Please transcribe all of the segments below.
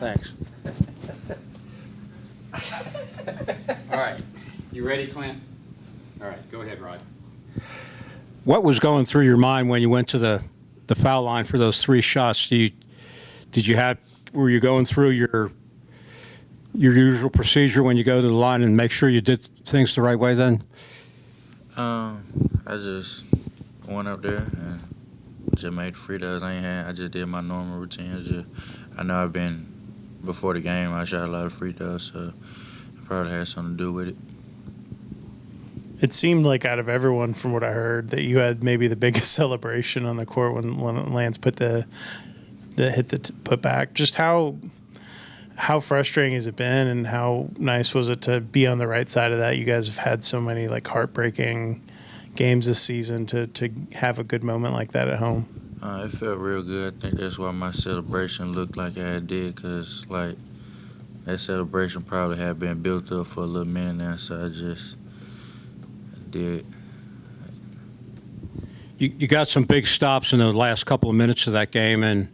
Thanks. All right. You ready, Clint? All right. Go ahead, Rod. What was going through your mind when you went to the foul line for those 3 shots? Were you going through your usual procedure when you go to the line and make sure you did things the right way then? I just went up there and just made free throws. I just did my normal routine. I know before the game, I shot a lot of free throws, so it probably had something to do with it. It seemed like out of everyone, from what I heard, that you had maybe the biggest celebration on the court when Lance put the put back. Just how frustrating has it been, and how nice was it to be on the right side of that? You guys have had so many like heartbreaking games this season. To have a good moment like that at home. It felt real good. I think that's why my celebration looked like I did, because like that celebration probably had been built up for a little minute now, so I just did. You got some big stops in the last couple of minutes of that game,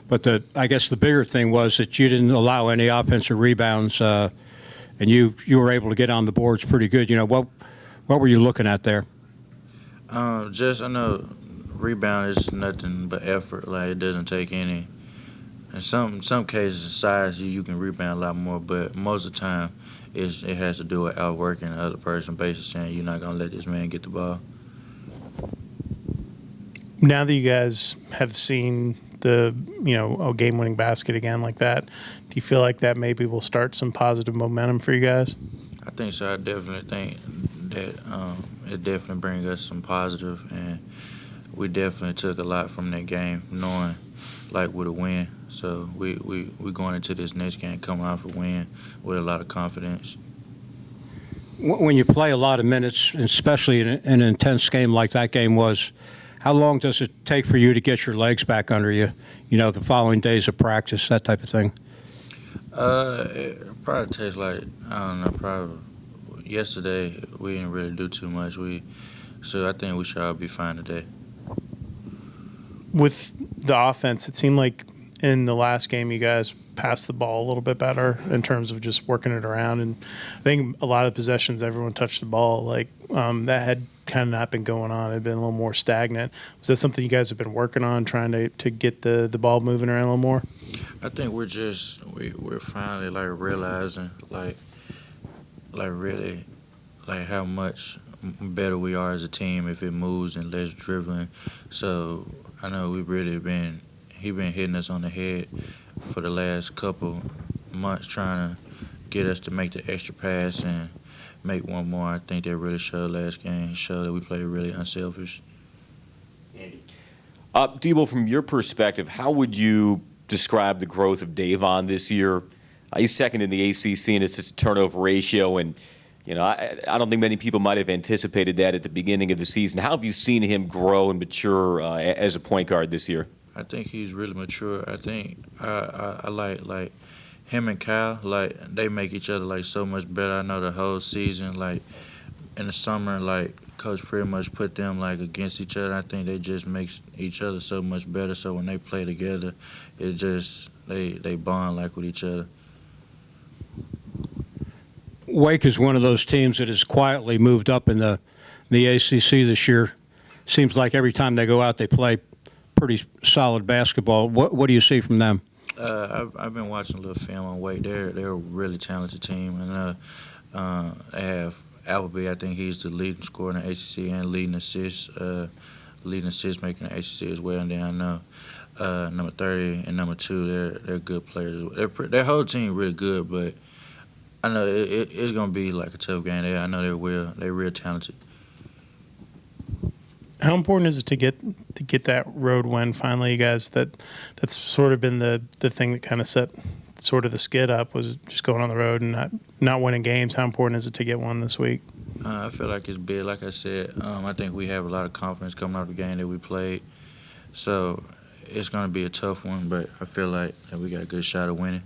but I guess the bigger thing was that you didn't allow any offensive rebounds, and you were able to get on the boards pretty good. You know, what were you looking at there? I know rebound is nothing but effort. Like, it doesn't take any. In some cases, size, you can rebound a lot more, but most of the time it has to do with outworking the other person, basically saying you're not going to let this man get the ball. Now that you guys have seen a game-winning basket again like that, do you feel like that maybe will start some positive momentum for you guys? I think so. I definitely think that it definitely brings us some positive, and we definitely took a lot from that game, knowing like with a win. So we going into this next game coming off a win with a lot of confidence. When you play a lot of minutes, especially in an intense game like that game was, how long does it take for you to get your legs back under you? You know, the following days of practice, that type of thing. It probably takes probably yesterday we didn't really do too much. So I think we should all be fine today. With the offense, it seemed like in the last game you guys passed the ball a little bit better in terms of just working it around. And I think a lot of possessions, everyone touched the ball. Like that had kind of not been going on. It had been a little more stagnant. Was that something you guys have been working on, trying to get the ball moving around a little more? I think we're finally like realizing like really like how much better we are as a team if it moves and less dribbling. So I know he been hitting us on the head for the last couple months, trying to get us to make the extra pass and make one more. I think that really showed last game. It showed that we played really unselfish. Andy. Deebo, from your perspective, how would you describe the growth of Davon this year? He's second in the ACC in assist turnover ratio, and I don't think many people might have anticipated that at the beginning of the season. How have you seen him grow and mature as a point guard this year? I think he's really mature. I think I like him and Kyle. Like, they make each other like so much better. I know the whole season, like in the summer, like Coach pretty much put them like against each other. I think they just make each other so much better. So when they play together, it just they bond like with each other. Wake is one of those teams that has quietly moved up in the ACC this year. Seems like every time they go out, they play pretty solid basketball. What do you see from them? I've been watching a little film on Wake. They're a really talented team, and they have Appleby. I think he's the leading scorer in the ACC and leading assists making the ACC as well. And then I know number 30 and number 2, they're good players. Their whole team really good, but I know it's gonna be like a tough game. I know they're real talented. How important is it to get that road win finally, you guys? That's sort of been the thing that kind of set sort of the skid up, was just going on the road and not winning games. How important is it to get one this week? I feel like it's big. Like I said, I think we have a lot of confidence coming out of the game that we played. So it's going to be a tough one, but I feel like that we got a good shot of winning.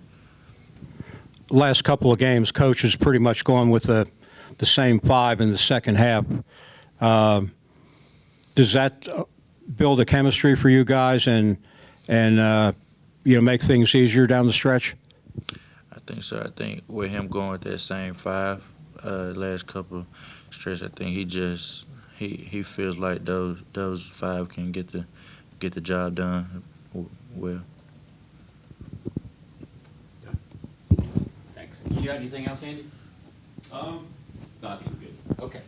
Last couple of games, Coach is pretty much going with the same 5 in the second half. Does that build a chemistry for you guys and make things easier down the stretch? think so. I think with him going with that same five last couple stretch, I think he feels like those five can get the job done well. Thanks. You got anything else, Andy? No, I think we're good. Okay.